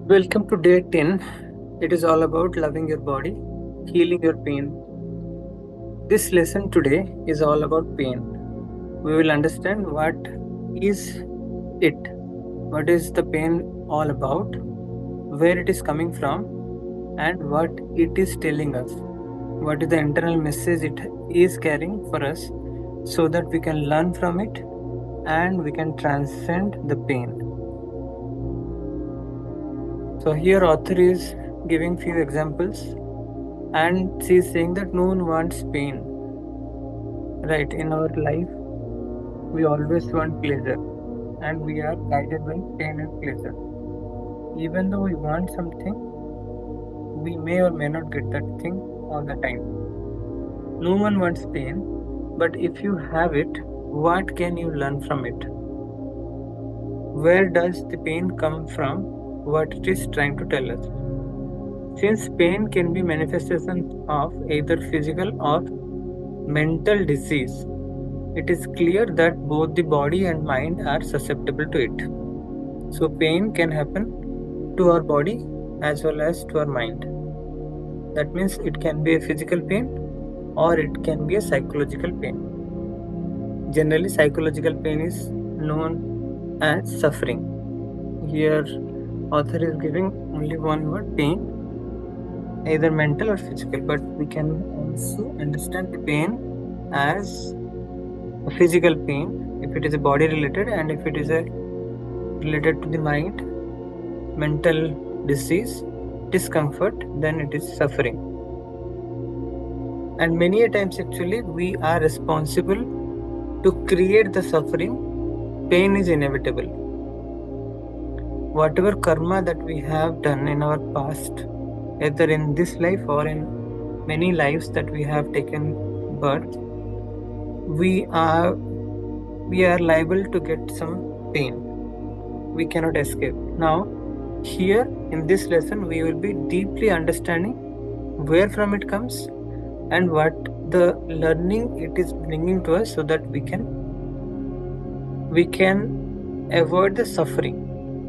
Welcome to day 10. It is all about loving your body, healing your pain. This lesson today is all about pain. We will understand what is it, what is the pain all about, where it is coming from, and what it is telling us. What is the internal message it is carrying for us so that we can learn from it and we can transcend the pain. So here author is giving few examples and she is saying that no one wants pain. Right, in our life we always want pleasure and we are guided by pain and pleasure. Even though we want something, we may or may not get that thing all the time. No one wants pain, but if you have it, what can you learn from it? Where does the pain come from? What it is trying to tell us? Since pain can be manifestation of either physical or mental disease, it is clear that both the body and mind are susceptible to it. So pain can happen to our body as well as to our mind. That means it can be a physical pain or it can be a psychological pain. Generally, psychological pain is known as suffering. Here, author is giving only one word, pain, either mental or physical, but we can also understand the pain as a physical pain if it is a body related, and if it is a related to the mind, mental disease, discomfort, then it is suffering. And many a times actually we are responsible to create the suffering. Pain is inevitable. Whatever karma that we have done in our past, either in this life or in many lives that we have taken birth, we are liable to get some pain. We cannot escape. Now, here in this lesson, we will be deeply understanding where from it comes and what the learning it is bringing to us, so that we can avoid the suffering.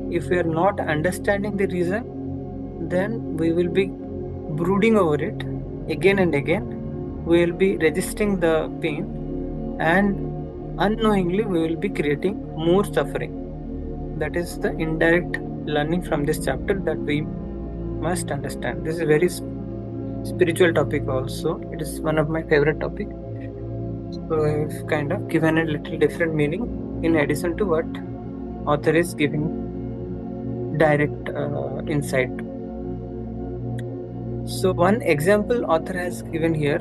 If we are not understanding the reason, then we will be brooding over it again and again. We will be resisting the pain, and unknowingly we will be creating more suffering. That is the indirect learning from this chapter that we must understand. This is a very spiritual topic also. It is one of my favorite topic. So I've kind of given a little different meaning in addition to what author is giving direct insight. So one example author has given here,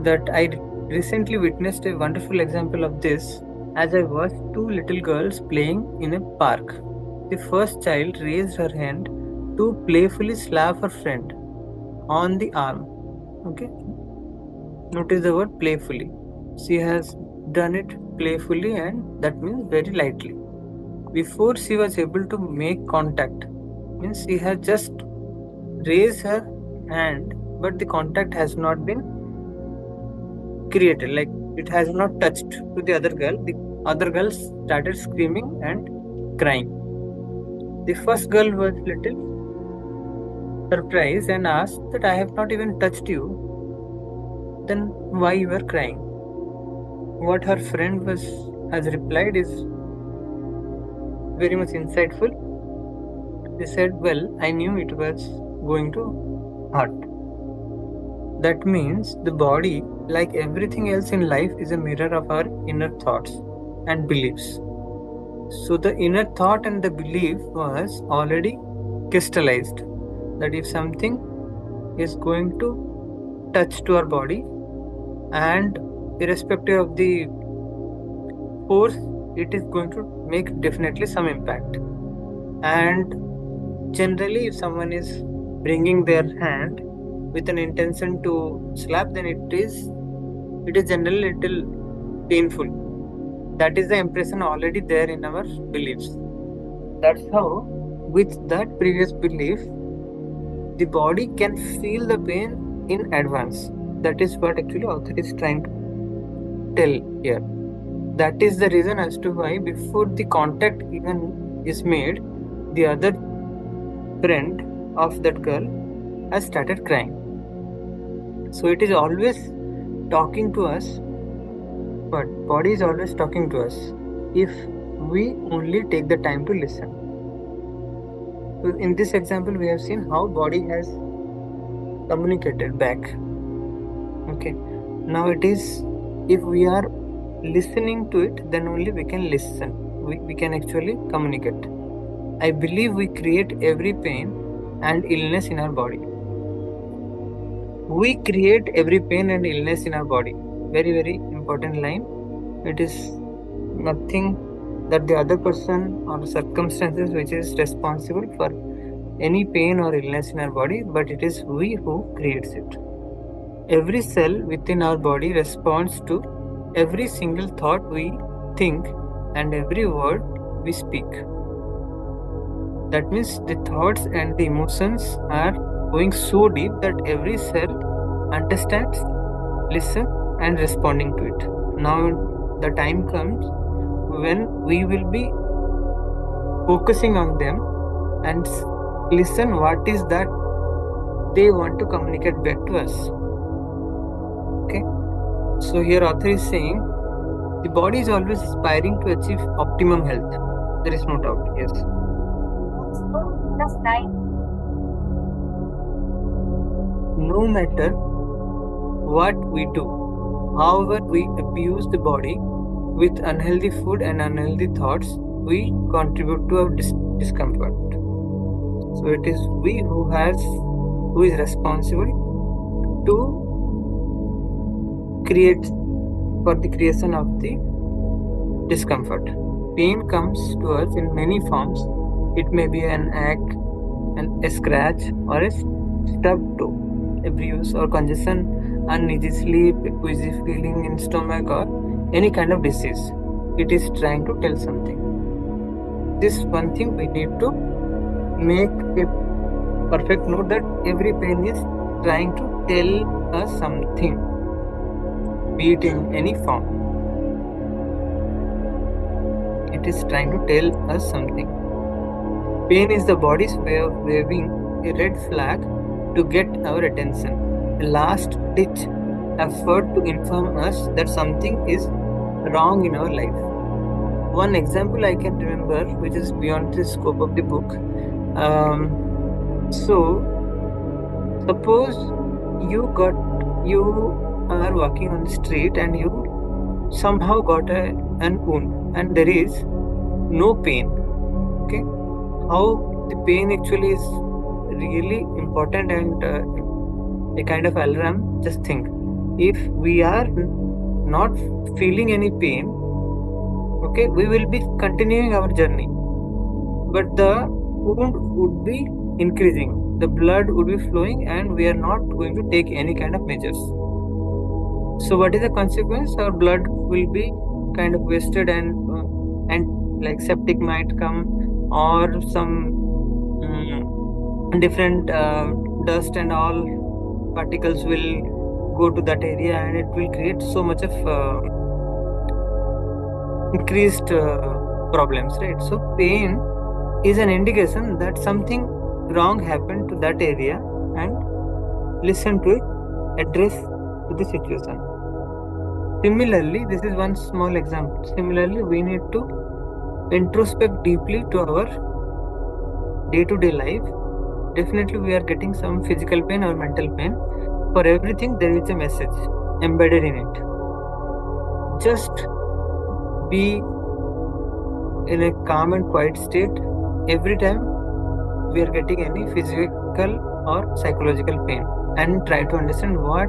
that I recently witnessed a wonderful example of this as I watched two little girls playing in a park. The first child raised her hand to playfully slap her friend on the arm. Okay, notice the word playfully. She has done it playfully, and that means very lightly. Before she was able to make contact, means she has just raised her hand, but the contact has not been created, like it has not touched to the other girl. The other girl started screaming and crying. The first girl was little surprised and asked that I have not even touched you, then why you are crying? What her friend has replied is very much insightful. They said, well, I knew it was going to hurt. That means the body, like everything else in life, is a mirror of our inner thoughts and beliefs. So the inner thought and the belief was already crystallized, that if something is going to touch to our body, and irrespective of the force, it is going to make definitely some impact. And generally, if someone is bringing their hand with an intention to slap, then it is generally little painful. That is the impression already there in our beliefs. That's how, with that previous belief, the body can feel the pain in advance. That is what actually author is trying to tell here. That is the reason as to why before the contact even is made, the other friend of that girl has started crying. So it is always talking to us, but body is always talking to us if we only take the time to listen. So in this example, we have seen how body has communicated back. Okay. Now it is, if we are listening to it, then only we can listen. We can actually communicate. I believe we create every pain and illness in our body. We create every pain and illness in our body. Very, very important line. It is nothing that the other person or circumstances which is responsible for any pain or illness in our body, but it is we who creates it. Every cell within our body responds to every single thought we think and every word we speak. That means the thoughts and the emotions are going so deep that every cell understands, listens, and responding to it. Now the time comes when we will be focusing on them and listen what is that they want to communicate back to us. Okay. So here author is saying the body is always aspiring to achieve optimum health. There is no doubt. Yes. No matter what we do, however we abuse the body with unhealthy food and unhealthy thoughts, we contribute to our discomfort. So it is we who is responsible to create for the creation of the discomfort. Pain comes to us in many forms. It may be an ache, a scratch, or a stubbed toe, a bruise or congestion, uneasy sleep, a queasy feeling in stomach, or any kind of disease. It is trying to tell something. This one thing we need to make a perfect note, that every pain is trying to tell us something, be it in any form. It is trying to tell us something. Pain is the body's way of waving a red flag to get our attention, a last ditch effort to inform us that something is wrong in our life. One example I can remember, which is beyond the scope of the book. So suppose you are walking on the street and you somehow got an wound and there is no pain. Okay, how the pain actually is really important and a kind of alarm. Just think, if we are not feeling any pain, okay, we will be continuing our journey, but the wound would be increasing, the blood would be flowing, and we are not going to take any kind of measures. So what is the consequence? Our blood will be kind of wasted, and like septic might come, or some different dust and all particles will go to that area, and it will create so much of increased problems, right? So pain is an indication that something wrong happened to that area, and listen to it, address to the situation. Similarly, this is one small example. Similarly, we need to introspect deeply to our day-to-day life. Definitely we are getting some physical pain or mental pain. For everything there is a message embedded in it. Just be in a calm and quiet state every time we are getting any physical or psychological pain, and try to understand what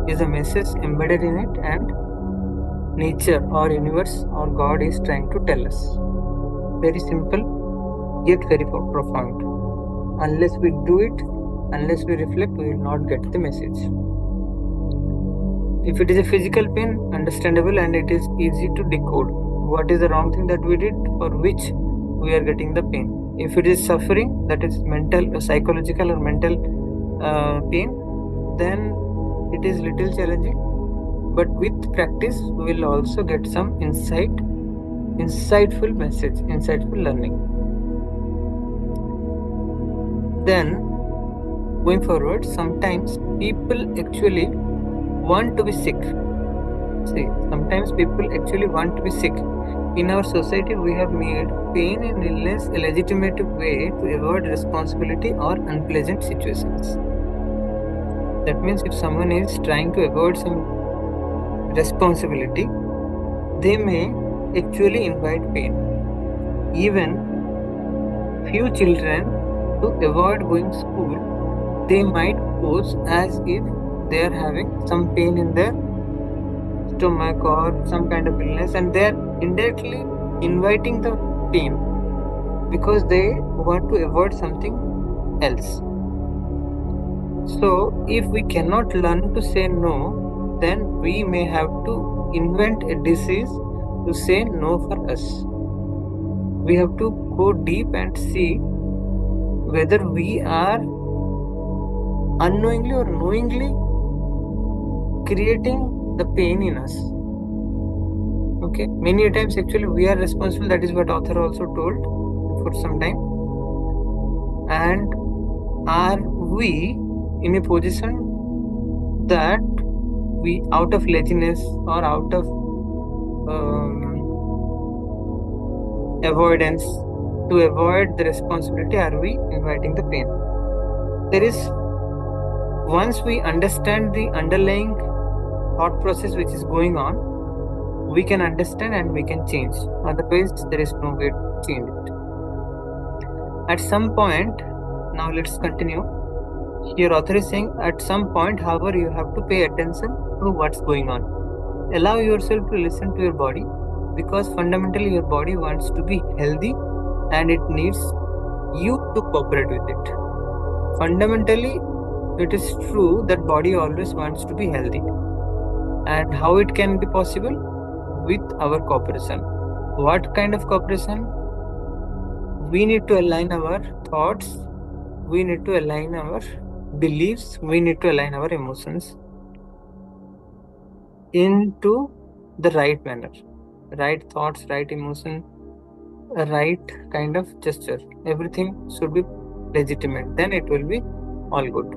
is the message embedded in it and nature or universe or God is trying to tell us. Very simple yet very profound. Unless we do it, unless we reflect, we will not get the message. If it is a physical pain, understandable, and it is easy to decode what is the wrong thing that we did for which we are getting the pain. If it is suffering, that is mental, psychological or mental pain, then it is little challenging. But with practice, we will also get some insightful message, insightful learning. Then, going forward, sometimes people actually want to be sick. See, sometimes people actually want to be sick. In our society, we have made pain and illness a legitimate way to avoid responsibility or unpleasant situations. That means if someone is trying to avoid some responsibility, they may actually invite pain. Even few children, to avoid going school, they might pose as if they are having some pain in their stomach or some kind of illness, and they are indirectly inviting the pain because they want to avoid something else. So, if we cannot learn to say no, then we may have to invent a disease to say no for us. We have to go deep and see whether we are unknowingly or knowingly creating the pain in us. Okay, many times actually we are responsible. That is what author also told for some time. And are we in a position that we, out of laziness or out of avoidance, to avoid the responsibility, are we inviting the pain? There is, once we understand the underlying thought process which is going on, we can understand and we can change. Otherwise, there is no way to change it. At some point, now let's continue. Here, author is saying, at some point, however, you have to pay attention to what's going on. Allow yourself to listen to your body, because fundamentally your body wants to be healthy and it needs you to cooperate with it. Fundamentally, it is true that body always wants to be healthy. And how it can be possible? With our cooperation. What kind of cooperation? We need to align our thoughts, we need to align our beliefs, we need to align our emotions into the right manner. Right thoughts, right emotion, right kind of gesture. Everything should be legitimate. Then it will be all good.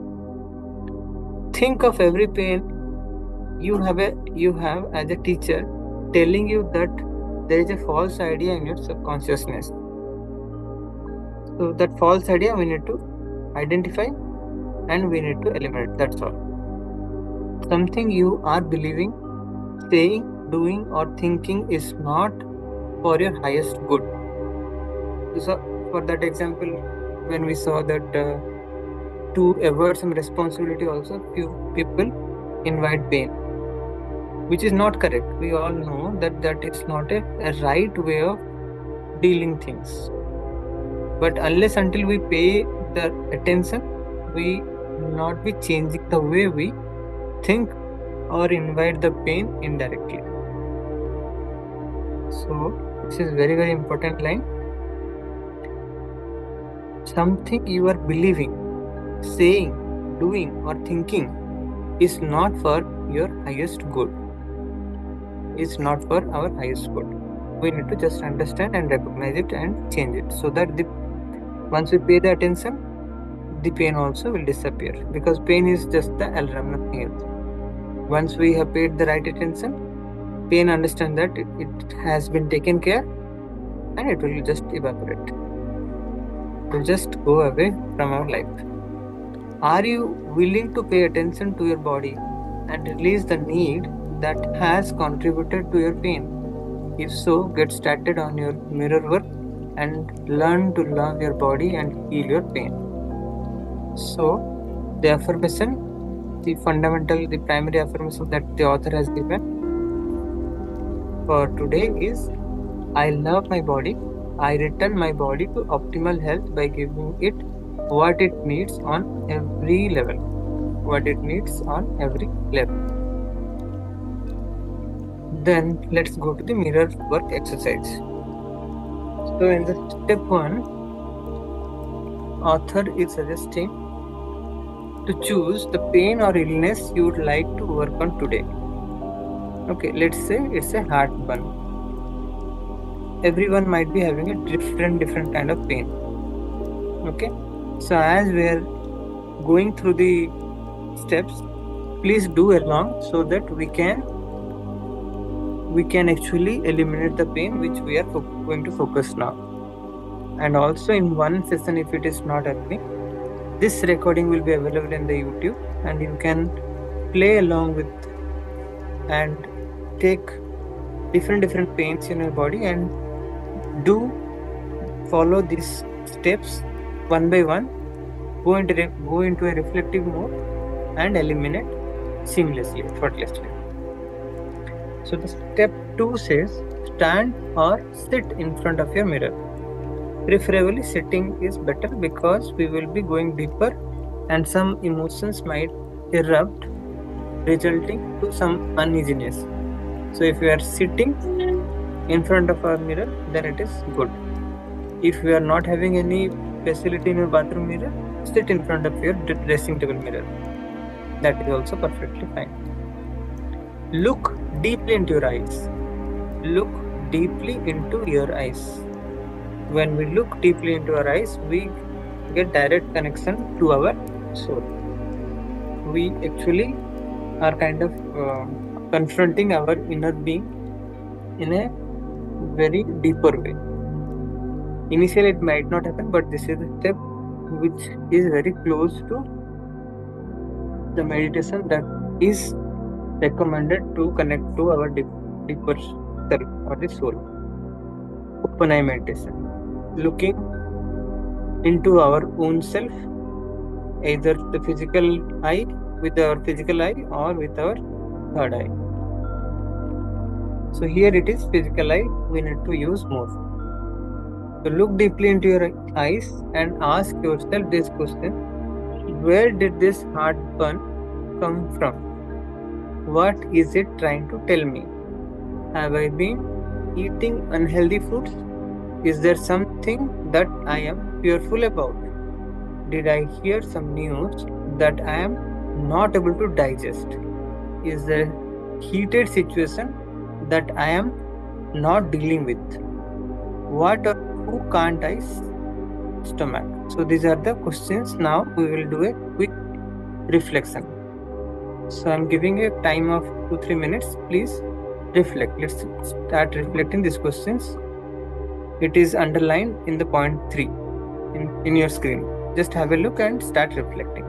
Think of every pain you have as a teacher telling you that there is a false idea in your subconsciousness. So that false idea we need to identify and we need to eliminate. That's all. Something you are believing, saying, doing, or thinking is not for your highest good. So, for that example, when we saw that to avoid some responsibility, also few people invite pain, which is not correct. We all know that that is not a right way of dealing things. But unless until we pay the attention, we will not be changing the way we think or invite the pain indirectly. So this is very, very important line. Something you are believing, saying, doing, or thinking is not for your highest good. It's not for our highest good. We need to just understand and recognize it and change it, so that once we pay the attention, the pain also will disappear, because pain is just the alarm, nothing else. Once we have paid the right attention, pain understand that it has been taken care, and it will just evaporate. It will just go away from our life. Are you willing to pay attention to your body and release the need that has contributed to your pain? If so, get started on your mirror work and learn to love your body and heal your pain. So, the affirmation, the fundamental, the primary affirmation that the author has given for today is, I love my body. I return my body to optimal health by giving it what it needs on every level. What it needs on every level. Then let's go to the mirror work exercise. So in the step 1, author is suggesting to choose the pain or illness you would like to work on today. Okay, let's say it's a heartburn. Everyone might be having a different kind of pain. Okay, So as we are going through the steps, please do along so that we can actually eliminate the pain which we are going to focus now. And also in one session, if it is not happening, this recording will be available in the YouTube, and you can play along with and take different pains in your body and do follow these steps one by one. Go into a reflective mode and eliminate seamlessly, effortlessly. So the step 2 says stand or sit in front of your mirror. Preferably sitting is better because we will be going deeper and some emotions might erupt, resulting to some uneasiness. So if you are sitting in front of a mirror, then it is good. If you are not having any facility in your bathroom mirror, sit in front of your dressing table mirror. That is also perfectly fine. Look deeply into your eyes. Look deeply into your eyes. When we look deeply into our eyes, we get direct connection to our soul. We actually are kind of confronting our inner being in a very deeper way. Initially, it might not happen, but this is the step which is very close to the meditation that is recommended to connect to our deeper self or the soul. Open eye meditation. Looking into our own self, either the physical eye with our physical eye or with our third eye. So here it is physical eye, we need to use more. So look deeply into your eyes and ask yourself this question: where did this heartburn come from? What is it trying to tell me? Have I been eating unhealthy foods? Is there something that I am fearful about? Did I hear some news that I am not able to digest? Is there a heated situation that I am not dealing with? What or who can't I stomach? So these are the questions. Now we will do a quick reflection. So I'm giving a time of 2-3 minutes. Please reflect. Let's start reflecting these questions. It is underlined in the point 3 in your screen. Just have a look and start reflecting.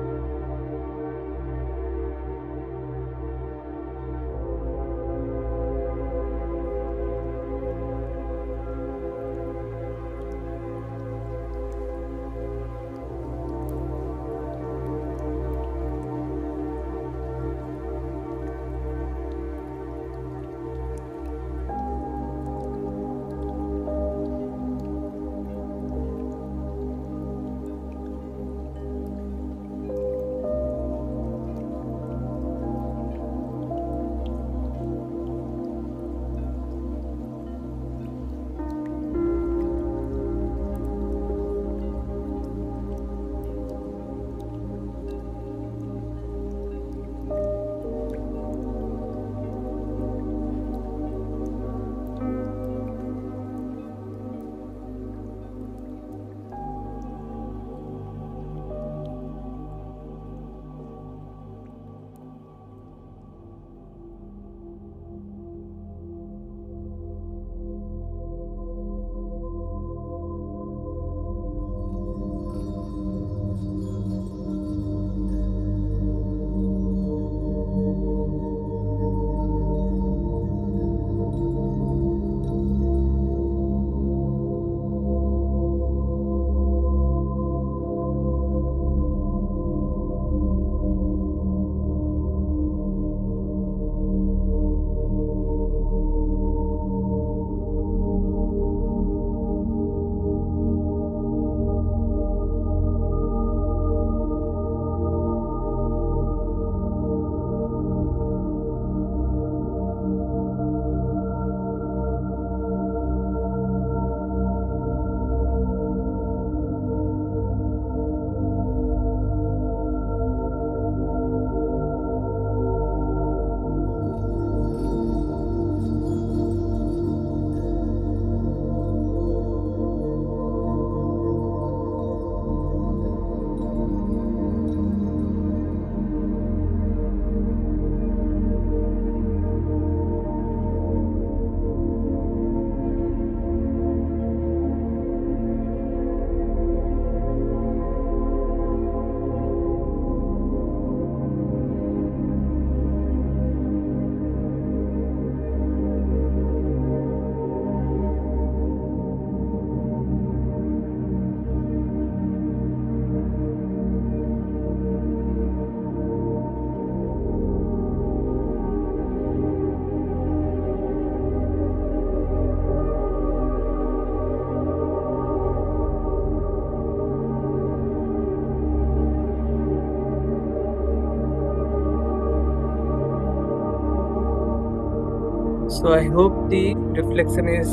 So I hope the reflection is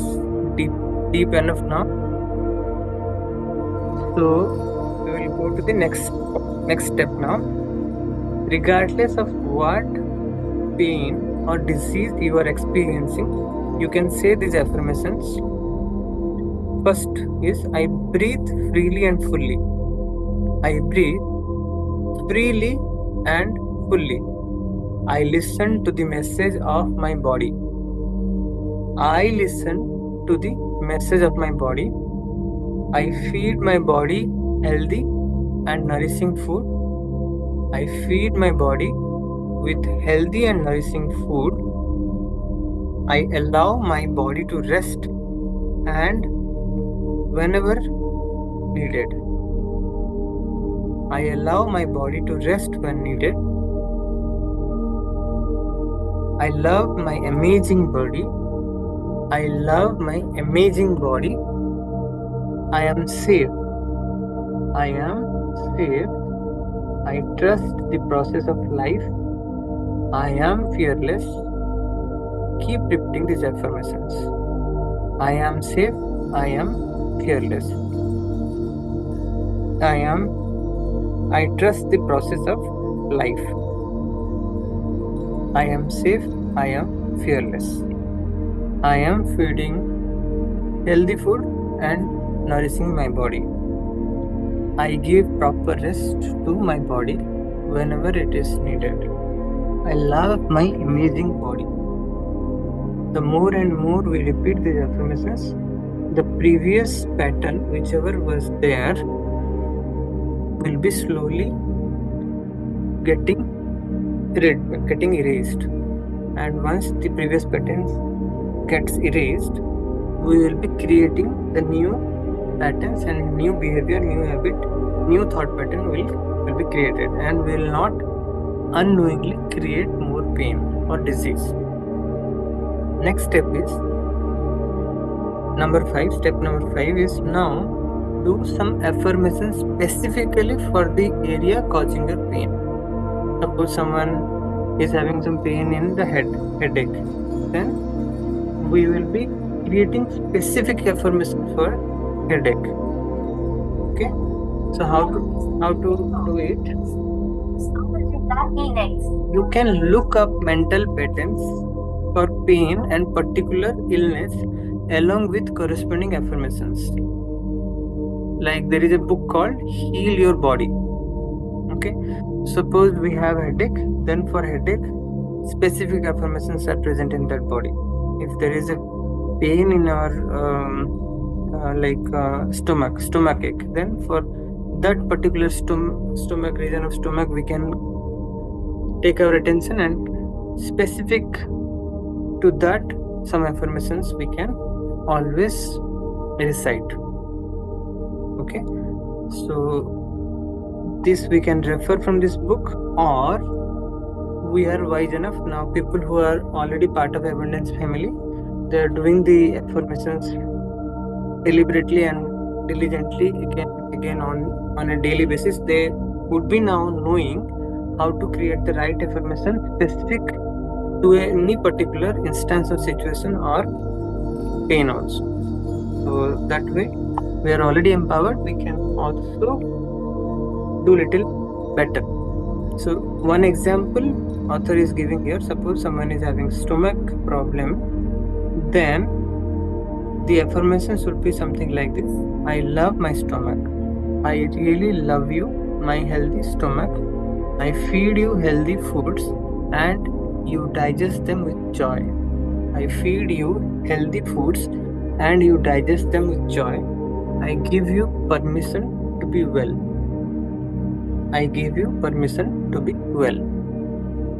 deep, deep enough now. So we will go to the next step now. Regardless of what pain or disease you are experiencing, you can say these affirmations. First is I breathe freely and fully. I breathe freely and fully. I listen to the message of my body. I listen to the message of my body. I feed my body healthy and nourishing food. I feed my body with healthy and nourishing food. I allow my body to rest and whenever needed. I allow my body to rest when needed. I love my amazing body. I love my amazing body. I am safe. I am safe. I trust the process of life. I am fearless. Keep repeating these affirmations. I am safe. I am fearless. I trust the process of life. I am safe. I am fearless. I am feeding healthy food and nourishing my body. I give proper rest to my body whenever it is needed. I love my amazing body. The more and more we repeat these affirmations, the previous pattern, whichever was there, will be slowly getting erased. And once the previous pattern gets erased, we will be creating the new patterns and new behavior, new habit, new thought pattern will be created and will not unknowingly create more pain or disease. Next step is number 5. Step number 5 is now do some affirmations specifically for the area causing your pain. Suppose someone is having some pain in the headache, then we will be creating specific affirmation for headache. Okay, so how to do it? You can look up mental patterns for pain and particular illness along with corresponding affirmations. Like there is a book called Heal Your Body. Okay, suppose we have headache, then for headache specific affirmations are present in that body. If there is a pain in our stomach ache, then for that particular stomach region of stomach we can take our attention and specific to that some affirmations we can always recite. Okay, so this we can refer from this book, or we are wise enough now, people who are already part of abundance family, they are doing the affirmations deliberately and diligently again on a daily basis. They would be now knowing how to create the right affirmation specific to any particular instance or situation or pain also. So that way we are already empowered. We can also do little better. So one example author is giving here, suppose someone is having stomach problem, then the affirmation should be something like this: I love my stomach. I really love you, my healthy stomach. I feed you healthy foods and you digest them with joy. I feed you healthy foods and you digest them with joy. I give you permission to be well. I give you permission to be well.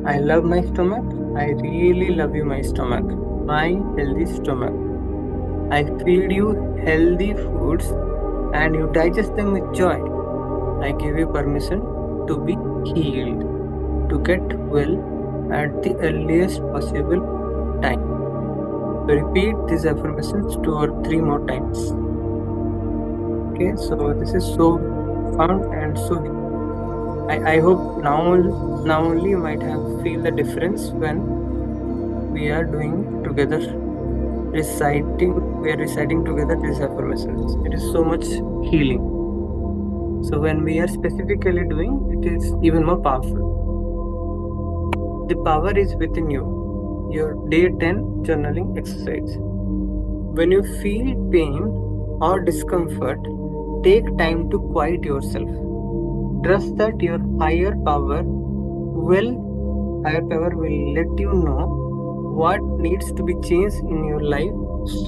I love my stomach. I really love you, my stomach. My healthy stomach. I feed you healthy foods and you digest them with joy. I give you permission to be healed, to get well at the earliest possible time. So repeat these affirmations 2 or 3 more times. Okay, so this is so fun and so I hope now only you might have feel the difference when we are doing together, we are reciting together these affirmations. It is so much healing. So when we are specifically doing, it is even more powerful. The power is within you. Your day 10 journaling exercise. When you feel pain or discomfort, take time to quiet yourself. Trust that your will higher power will let you know what needs to be changed in your life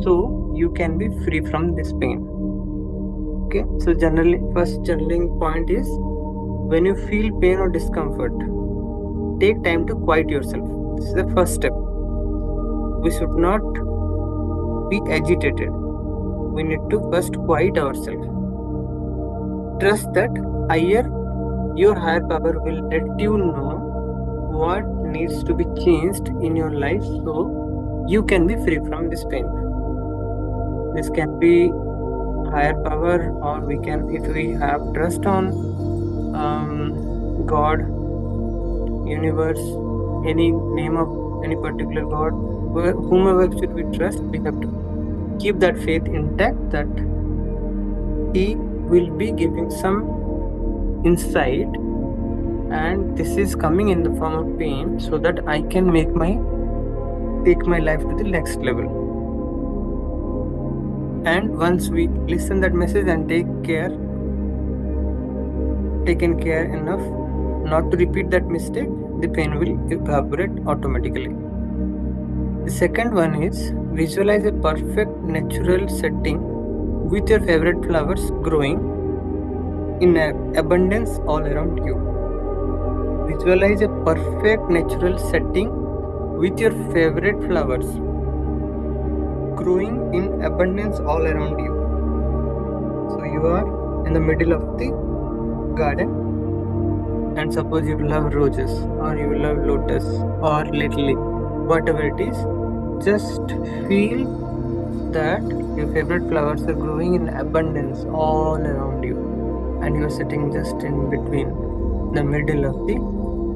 so you can be free from this pain. Okay, so generally first journaling point is, when you feel pain or discomfort, take time to quiet yourself. This is the first step. We should not be agitated. We need to first quiet ourselves. Trust that higher your higher power will let you know what needs to be changed in your life so you can be free from this pain. This can be higher power, or we can, if we have trust on God, universe, any name of any particular God, whomever should we trust, we have to keep that faith intact that He will be giving some insight, and this is coming in the form of pain so that I can take my life to the next level. And once we listen that message and taken care enough not to repeat that mistake, the pain will evaporate automatically. The second one is, visualize a perfect natural setting with your favorite flowers growing in abundance all around you. Visualize a perfect natural setting with your favorite flowers growing in abundance all around you. So you are in the middle of the garden, and suppose you love roses, or you love lotus, or lily, whatever it is, just feel that your favorite flowers are growing in abundance all around you, and you are sitting just in between, the middle of the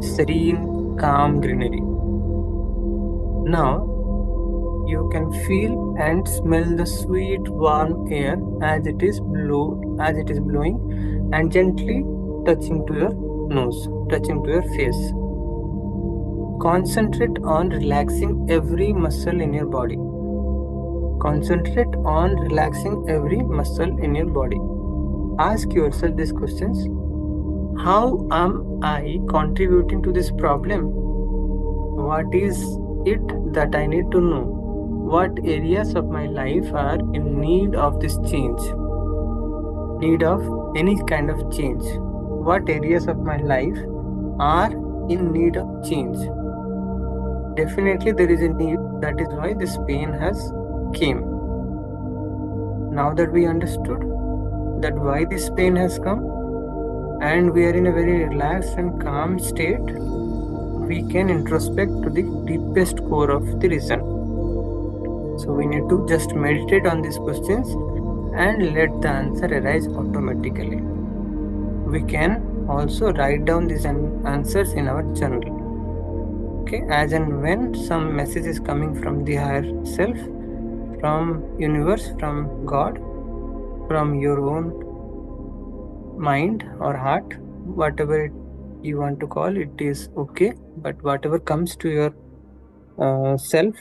serene, calm greenery. Now you can feel and smell the sweet warm air as it is blowing and gently touching to your nose, touching to your face. Concentrate on relaxing every muscle in your body. Concentrate on relaxing every muscle in your body. Ask yourself these questions. How am I contributing to this problem? What is it that I need to know? What areas of my life are in need of this change? Need of any kind of change? What areas of my life are in need of change? Definitely there is a need. That is why this pain has came. Now that we understood that why this pain has come, and we are in a very relaxed and calm state, we can introspect to the deepest core of the reason. So we need to just meditate on these questions and let the answer arise automatically. We can also write down these answers in our journal. Okay, as and when some message is coming from the higher self, from universe, from God, from your own mind or heart, whatever you want to call it is okay, but whatever comes to your self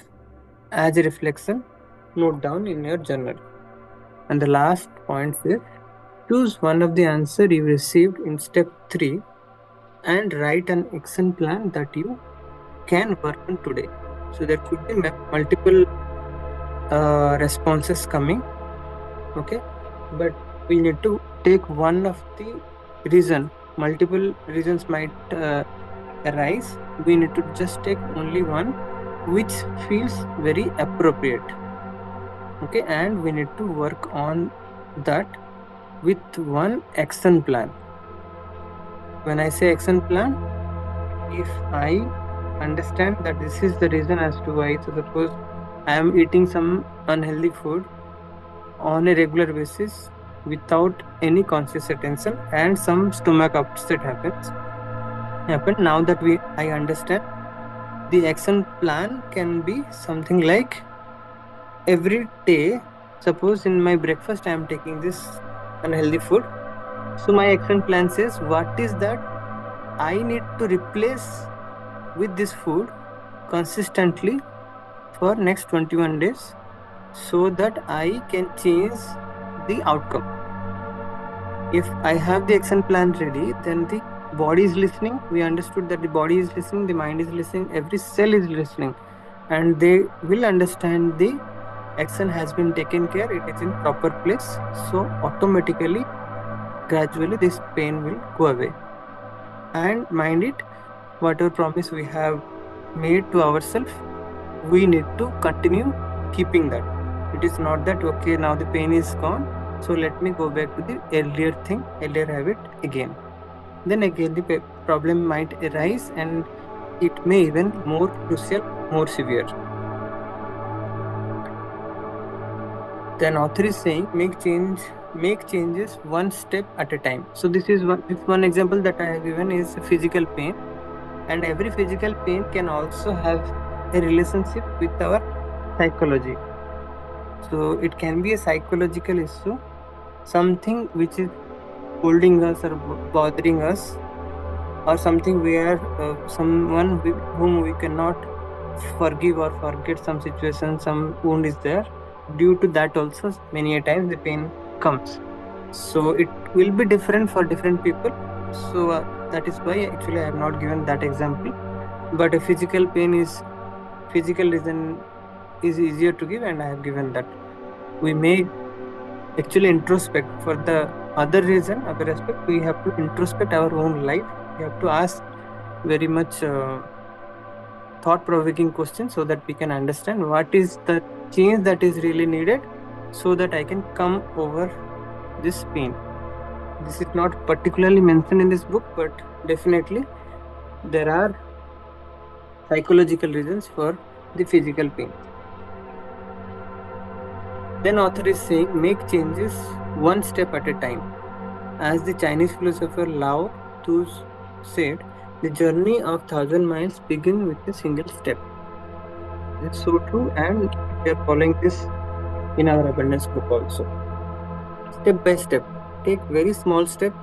as a reflection, note down in your journal. And the last point is, choose one of the answer you received in step 3 and write an action plan that you can work on today. So there could be multiple responses coming, okay, but we need to take one of the reason. Multiple reasons might arise. We need to just take only one which feels very appropriate, okay, and we need to work on that with one action plan. When I say action plan, if I understand that this is the reason as to why, so suppose I am eating some unhealthy food on a regular basis without any conscious attention, and some stomach upset happen. Now that I understand The action plan can be something like every day, suppose in my breakfast I am taking this unhealthy food. So my action plan says what is that I need to replace with this food consistently for next 21 days so that I can change the outcome. If I have the action plan ready, then the body is listening. We understood that the body is listening, the mind is listening, every cell is listening, and they will understand the action has been taken care, it is in proper place. So automatically, gradually, this pain will go away. And mind it, whatever promise we have made to ourselves, we need to continue keeping that. It is not that okay, now the pain is gone, so let me go back to the earlier thing, earlier habit again. Then again the problem might arise and it may even more crucial, more severe. Then author is saying make changes one step at a time. So this one example that I have given is physical pain, and every physical pain can also have a relationship with our psychology. So it can be a psychological issue, something which is holding us or bothering us, or something where someone whom we cannot forgive or forget, some situation, some wound is there. Due to that also many a times the pain comes. So it will be different for different people. So that is why actually I have not given that example. But a physical pain is physical reason is easier to give, and I have given that. We may actually introspect for the other reason, other aspect. We have to introspect our own life. We have to ask very much thought provoking questions so that we can understand what is the change that is really needed so that I can come over this pain. This is not particularly mentioned in this book, but definitely there are psychological reasons for the physical pain. Then author is saying make changes one step at a time. As the Chinese philosopher Lao Tzu said, the journey of 1,000 miles begins with a single step. It's so true, and we are following this in our abundance book also. Step by step. Take very small step,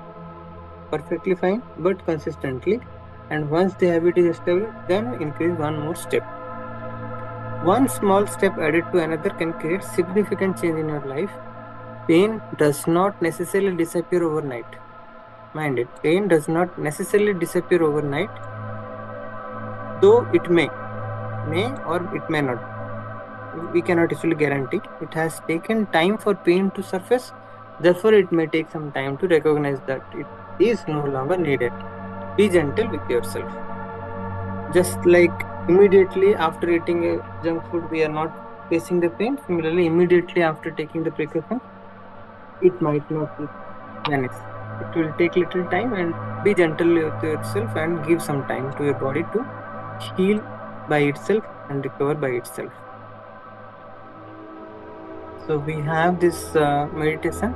perfectly fine, but consistently. And once the habit is established, then increase one more step. One small step added to another can create significant change in your life. Pain does not necessarily disappear overnight. Mind it, pain does not necessarily disappear overnight, though it may or it may not. We cannot actually guarantee. It has taken time for pain to surface, therefore, it may take some time to recognize that it is no longer needed. Be gentle with yourself. Just like immediately after eating a junk food, we are not facing the pain. Similarly, immediately after taking the precaution, it might not vanish. It will take little time, and be gentle with yourself and give some time to your body to heal by itself and recover by itself. So we have this meditation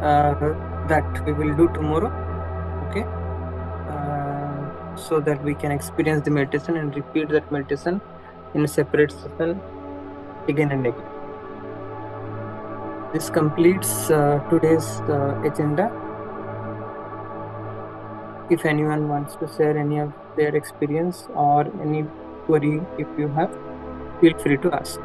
that we will do tomorrow. Okay, so that we can experience the meditation and repeat that meditation in a separate session again and again. This completes today's agenda. If anyone wants to share any of their experience or any query, if you have, feel free to ask.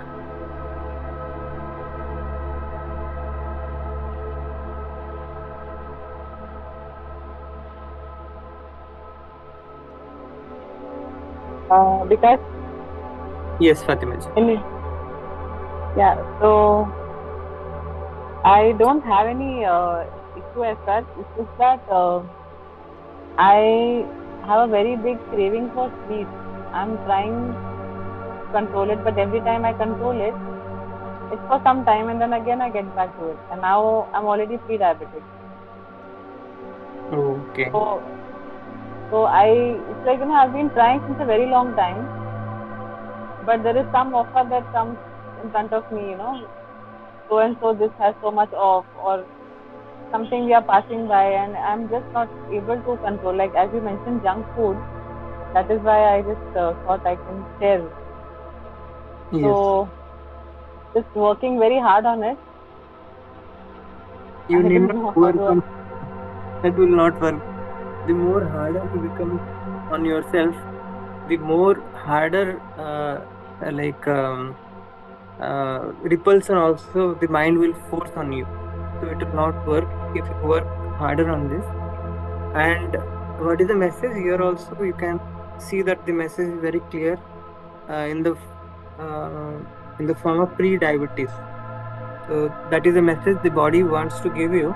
Because Yes, Fatima ji. yeah, so I don't have any issue as such. It's just that I have a very big craving for sweets. I'm trying to control it, but every time I control it, it's for some time, and then again I get back to it. And now I'm already pre-diabetic. Okay. So it's like I've been trying since a very long time, but there is some offer that comes in front of me, so and so this has so much off, or something we are passing by, and I'm just not able to control. Like as you mentioned, junk food. That is why I just thought I can share. Yes. So just working very hard on it. You I need don't not know how to. overcome. That will not work. The more harder you become on yourself, the more harder like repulsion also the mind will force on you. So it will not work if you work harder on this. And what is the message here? Also, you can see that the message is very clear uh, in the form of pre-diabetes. So that is a message the body wants to give you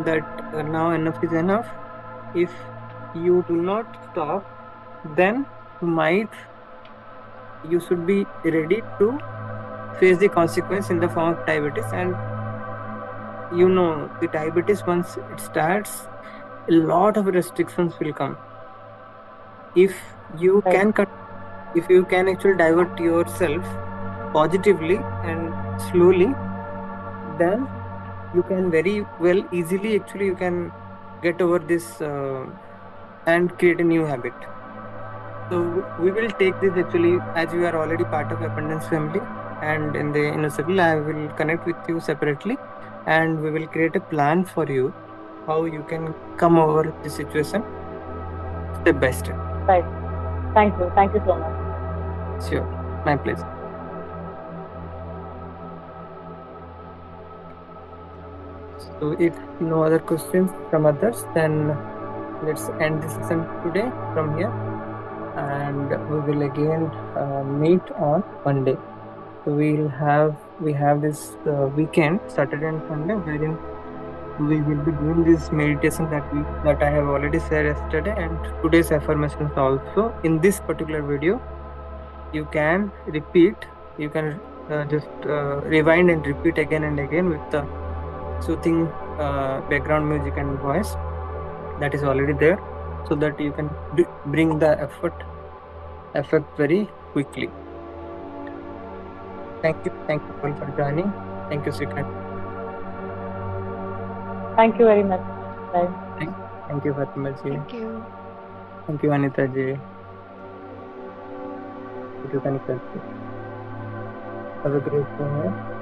that now enough is enough. If you do not stop, then you might you should be ready to face the consequence in the form of diabetes. And the diabetes, once it starts, a lot of restrictions will come. If you Right, can if you can actually divert yourself positively and slowly, then you can very well easily actually you can get over this and create a new habit. So we will take this actually as you are already part of abundance family, and in the inner circle I will connect with you separately, and we will create a plan for you how you can come over the situation step by step. right. Thank you. Thank you so much. Sure, my pleasure. So if no other questions from others, then let's end the session today from here, and we will again meet on Monday. So we have this weekend, Saturday and Sunday, wherein we will be doing this meditation that I have already said yesterday, and today's affirmations also. In this particular video, you can repeat, you can just rewind and repeat again and again with the soothing background music and voice that is already there, so that you can bring the effect very quickly. Thank you all for joining. Thank you, Srikant. Thank you very much. Bye. Thank, thank you, Fatima ji. Thank you. Thank you, Anita ji. Thank you, Kanika ji. Have a great day.